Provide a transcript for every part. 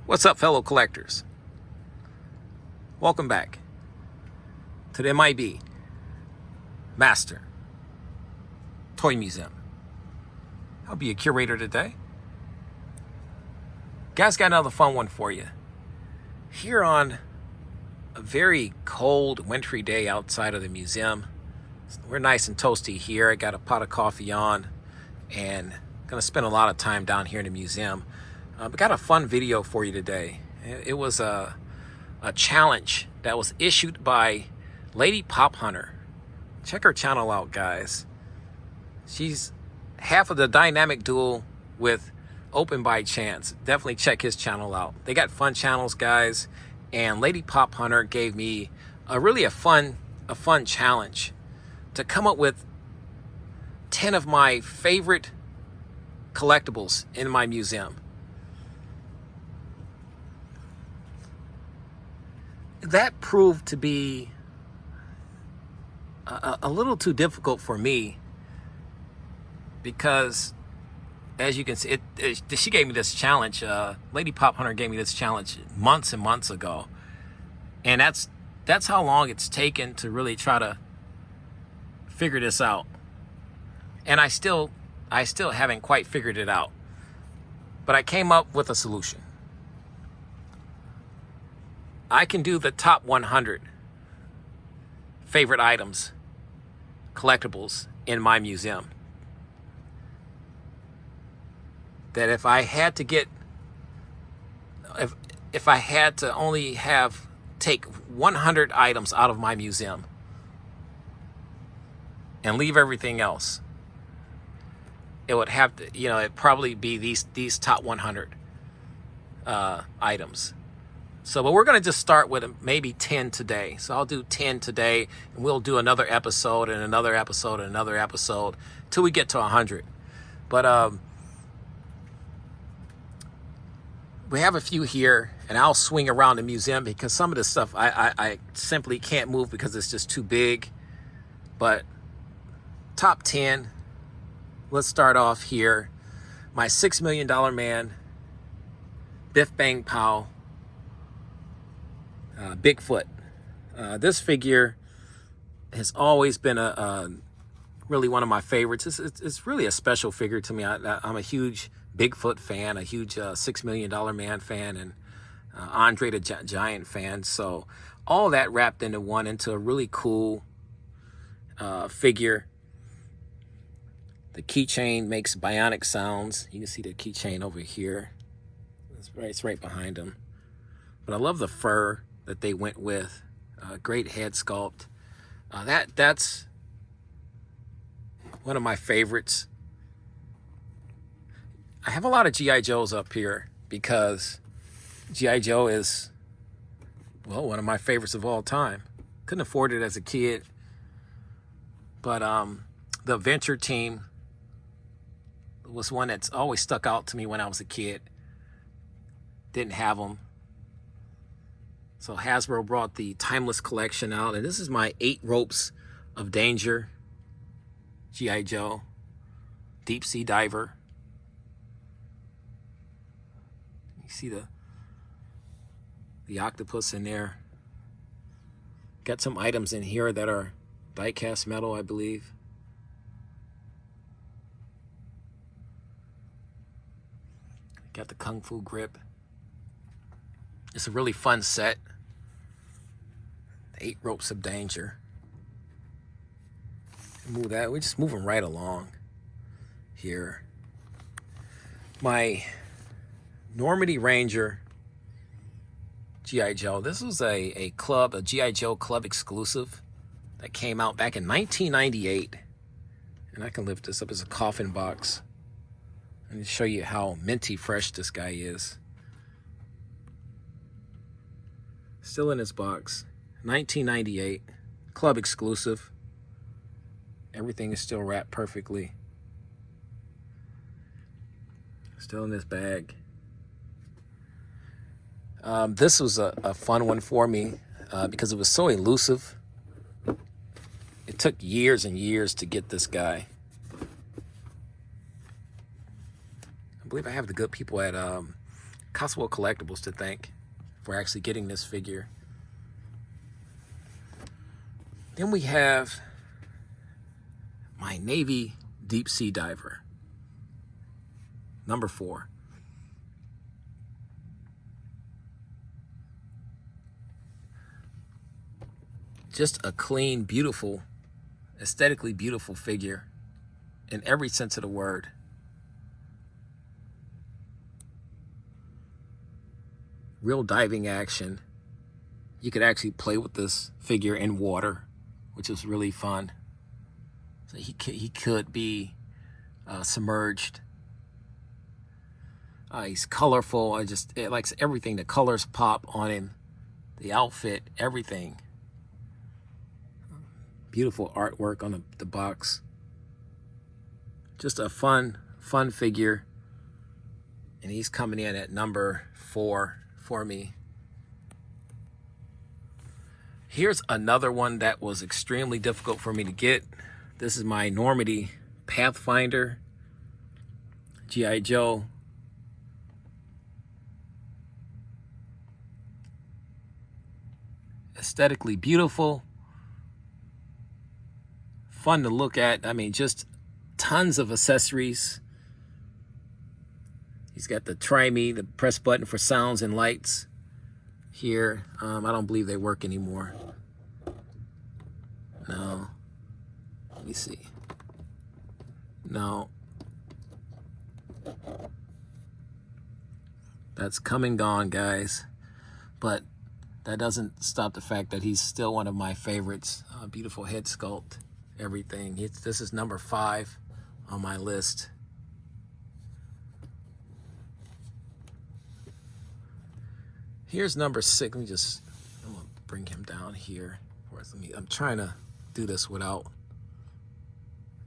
What's up, fellow collectors? Welcome back to the M.I.B. Master Toy Museum. I'll be your curator today. Guys, got another fun one for you. Here on a very cold, wintry day outside of the museum. We're nice and toasty here. I got a pot of coffee on and gonna spend a lot of time down here in the museum. But got a fun video for you today. It was a challenge that was issued by Lady Pop Hunter. Check her channel out, guys. She's half of the dynamic duo with Open by Chance. Definitely check his channel out. They got fun channels, guys. And Lady Pop Hunter gave me a fun challenge to come up with 10 of my favorite collectibles in my museum. That proved to be a little too difficult for me because, as you can see, she gave me this challenge. Lady Pop Hunter gave me this challenge months and months ago, and that's how long it's taken to really try to figure this out. And I still haven't quite figured it out, but I came up with a solution. I can do the top 100 favorite items, collectibles in my museum. That if I had to get, if I had to only take 100 items out of my museum and leave everything else, it would have to, it'd probably be these top 100 items. So, but we're going to just start with maybe 10 today. So I'll do 10 today, and we'll do another episode and another episode and another episode till we get to 100. But we have a few here, and I'll swing around the museum because some of the stuff I simply can't move because it's just too big. But top 10, let's start off here. My $6 Million Man, Biff Bang Pow, Bigfoot. This figure has always been really one of my favorites. It's really a special figure to me. I'm a huge Bigfoot fan, a huge $6 Million Man fan, and Andre the Giant fan. So all that wrapped into a really cool figure. The keychain makes bionic sounds. You can see the keychain over here. It's right behind him. But I love the fur that they went with. Great head sculpt. That's one of my favorites. I have a lot of G.I. Joes up here because G.I. Joe is, well, one of my favorites of all time. Couldn't afford it as a kid. But the Adventure Team was one that's always stuck out to me when I was a kid. Didn't have them. So Hasbro brought the Timeless Collection out, and this is my 8 Ropes of Danger G.I. Joe Deep Sea Diver. You see the octopus in there. Got some items in here that are die-cast metal, I believe. Got the Kung Fu grip. It's a really fun set. 8 Ropes of Danger. Move that. We're just moving right along here. My Normandy Ranger G.I. Joe. This was a G.I. Joe club exclusive that came out back in 1998. And I can lift this up as a coffin box and show you how minty fresh this guy is. Still in his box. 1998. Club exclusive. Everything is still wrapped perfectly. Still in this bag. This was a fun one for me because it was so elusive. It took years and years to get this guy. I believe I have the good people at Cosmo Collectibles to thank for actually getting this figure. Then we have my Navy deep sea diver, number 4. Just a clean, beautiful, aesthetically beautiful figure in every sense of the word. Real diving action. You could actually play with this figure in water, which is really fun. So he could be submerged. He's colorful. It likes everything. The colors pop on him. The outfit, everything. Beautiful artwork on the box. Just a fun figure. And he's coming in at number 4 for me. Here's another one that was extremely difficult for me to get. This is my Normandy Pathfinder G.I. Joe. Aesthetically beautiful. Fun to look at. I mean, just tons of accessories. He's got the try me, the press button for sounds and lights here. I don't believe they work anymore. No. Let me see. No. That's come and gone, guys. But that doesn't stop the fact that he's still one of my favorites. Beautiful head sculpt, everything. This is number 5 on my list. Here's number 6. I'm gonna bring him down here. I'm trying to do this without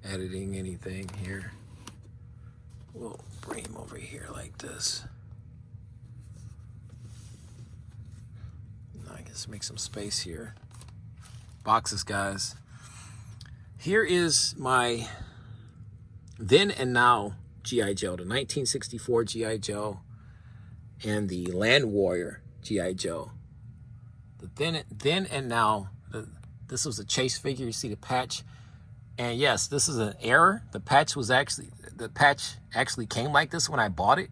editing anything here. We'll bring him over here like this. I guess make some space here. Boxes, guys. Here is my then and now G.I. Joe, the 1964 G.I. Joe and the Land Warrior G.I. Joe. The then and now. This was a chase figure. You see the patch, and yes, this is an error. The patch actually came like this when I bought it.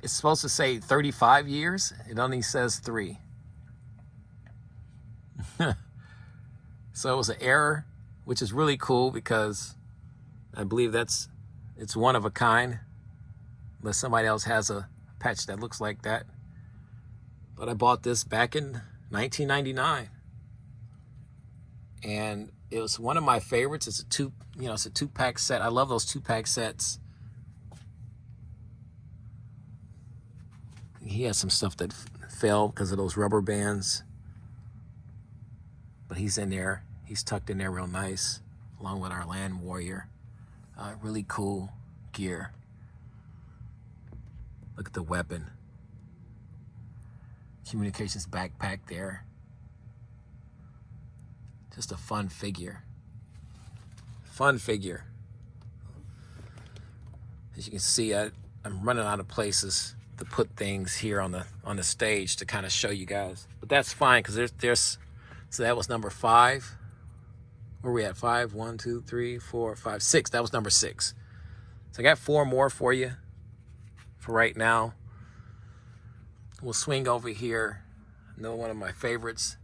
It's supposed to say 35 years. It only says 3. So it was an error, which is really cool because I believe it's one of a kind, unless somebody else has a patch that looks like that. But I bought this back in 1999. And it was one of my favorites. It's a 2-pack set. I love those 2-pack sets. He has some stuff that fell because of those rubber bands. But he's in there. He's tucked in there real nice, along with our Land Warrior. Really cool gear. Look at the weapon. Communications backpack there. Just a fun figure. Fun figure. As you can see, I'm running out of places to put things here on the stage to kind of show you guys. But that's fine because there's so that was number 5. Where are we at? 5, 1, 2, 3, 4, 5, 6. That was number 6. So I got 4 more for you for right now. We'll swing over here. Another one of my favorites.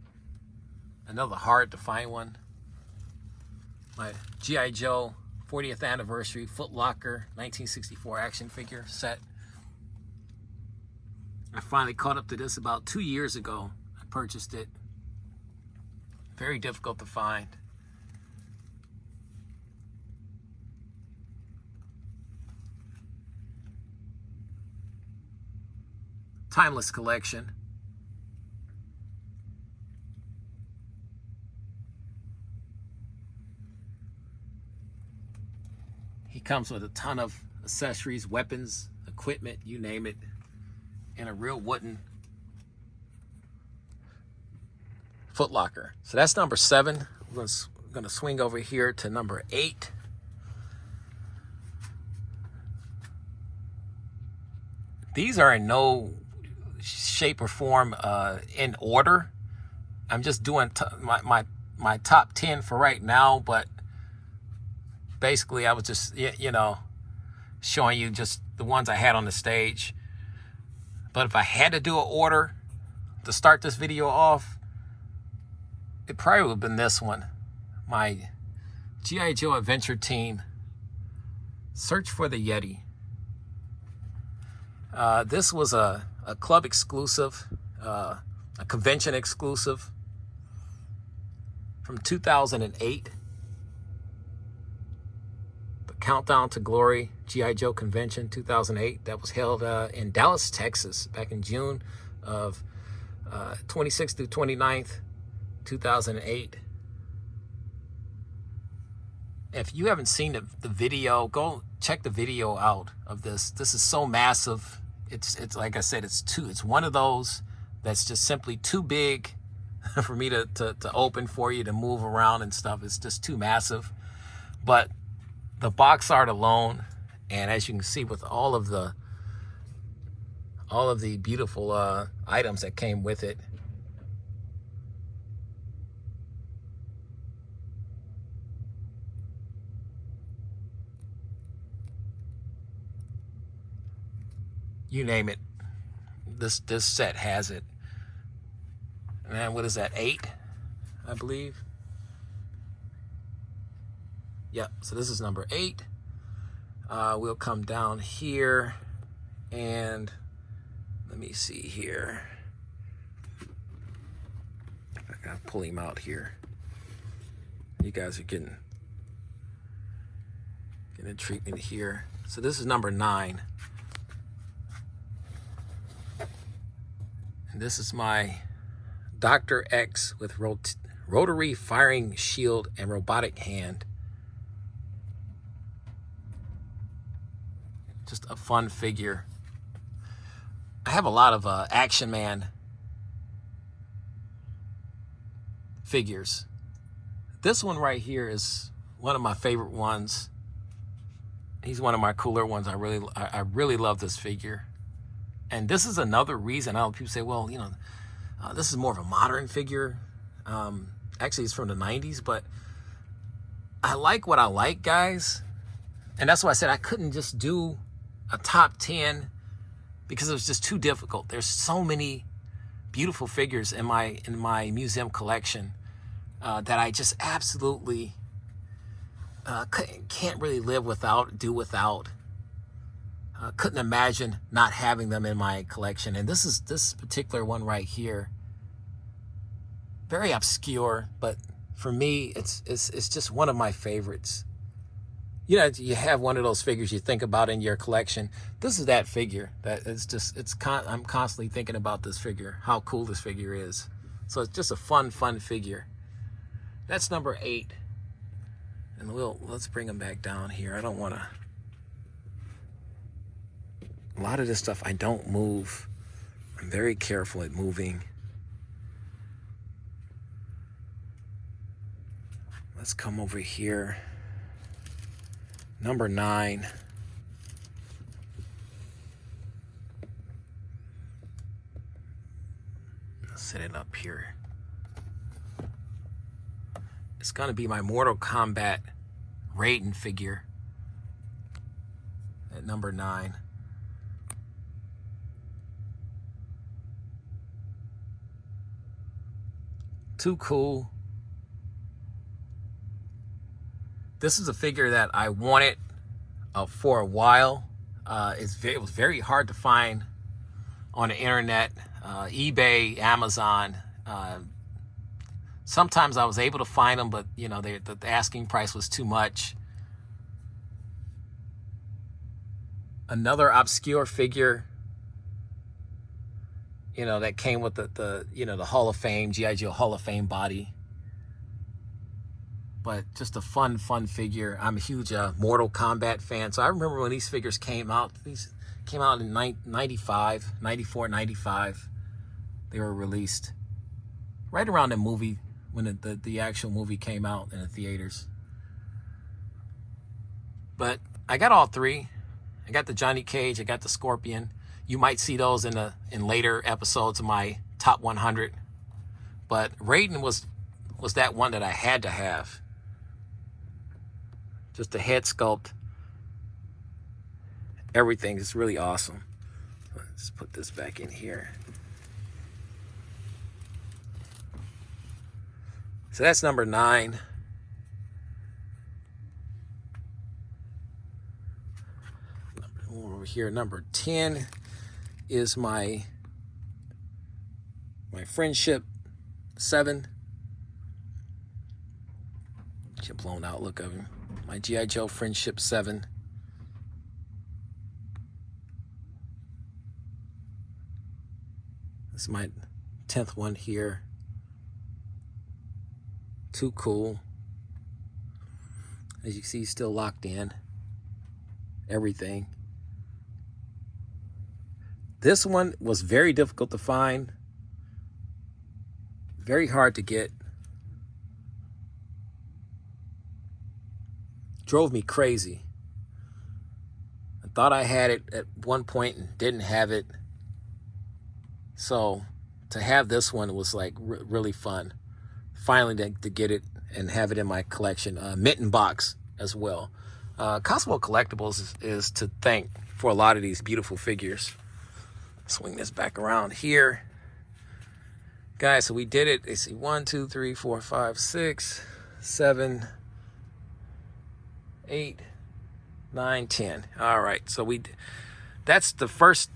Another hard to find one. My G.I. Joe 40th anniversary Foot Locker 1964 action figure set. I finally caught up to this about 2 years ago. I purchased it. Very difficult to find. Timeless collection. He comes with a ton of accessories, weapons, equipment, you name it, and a real wooden Foot Locker. So that's number 7. We're going to swing over here to number 8. These are in no shape or form in order. I'm just doing my top 10 for right now, but basically I was just, you know, showing you just the ones I had on the stage. But if I had to do an order to start this video off, it probably would have been this one. My G.I. Joe Adventure Team, Search for the Yeti. This was a club exclusive, a convention exclusive from 2008. The Countdown to Glory G.I. Joe Convention 2008. That was held in Dallas, Texas, back in June of 26th through 29th, 2008. If you haven't seen the video, go check the video out of this. This is so massive. It's like I said, it's one of those that's just simply too big for me to open for you to move around and stuff. It's just too massive. But the box art alone, and as you can see with all of the beautiful items that came with it, you name it, this set has it. And what is that, 8, I believe? Yep, so this is number 8. We'll come down here and let me see here. I gotta pull him out here. You guys are getting a treatment here. So this is number 9. And this is my Dr. X with rotary firing shield and robotic hand. Just a fun figure. I have a lot of Action Man figures. This one right here is one of my favorite ones. He's one of my cooler ones. I really love this figure. And this is another reason. I know people say, well, you know, this is more of a modern figure. Actually, it's from the 90s, but I like what I like, guys. And that's why I said I couldn't just do a top 10 because it was just too difficult. There's so many beautiful figures in my museum collection that I just absolutely can't really live without, do without. Couldn't imagine not having them in my collection. And this particular one right here, very obscure, but for me, it's just one of my favorites. You know, you have one of those figures you think about in your collection. This is that figure that I'm constantly thinking about this figure, how cool this figure is. So it's just a fun figure. That's number 8. And let's bring him back down here. I don't want to. A lot of this stuff I don't move. I'm very careful at moving. Let's come over here. Number 9. Let's set it up here. It's gonna be my Mortal Kombat Raiden figure at number 9. Too cool. This is a figure that I wanted for a while. It was very hard to find on the internet, eBay, Amazon. Sometimes I was able to find them, but you know, the asking price was too much. Another obscure figure, you know, that came with the Hall of Fame, G.I. Joe Hall of Fame body. But just a fun figure. I'm a huge Mortal Kombat fan. So I remember when these figures came out. These came out in 95, 94, 95. They were released right around the movie, when the actual movie came out in the theaters. But I got all 3. I got the Johnny Cage. I got the Scorpion. You might see those in later episodes of my top 100. But Raiden was that one that I had to have. Just the head sculpt. Everything is really awesome. Let's put this back in here. So that's number 9. Over here, number 10 is my Friendship 7. Get a blown out look of him. My G.I. Joe Friendship 7. This is my 10th one here. Too cool. As you can see, he's still locked in. Everything. This one was very difficult to find. Very hard to get. Drove me crazy. I thought I had it at one point and didn't have it. So to have this one was like really fun. Finally to get it and have it in my collection. Mitten box as well. Cosmo Collectibles is to thank for a lot of these beautiful figures. Swing this back around here. Guys, so we did it. Let's see, 1, 2, 3, 4, 5, 6, 7, 8, 9, 10. All right, so that's the first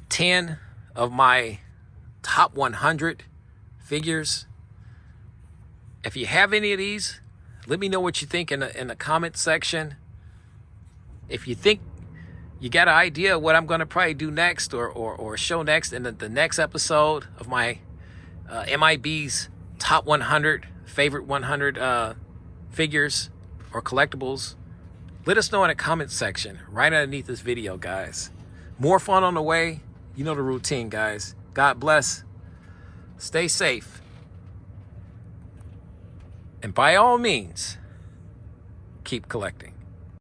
10 of my top 100 figures. If you have any of these, let me know what you think in the comment section. If you think you got an idea of what I'm going to probably do next or show next in the next episode of my M.I.B's top 100 favorite 100 figures or collectibles, let us know in the comment section right underneath this video, guys. More fun on the way. You know the routine, guys. God bless. Stay safe. And by all means, keep collecting.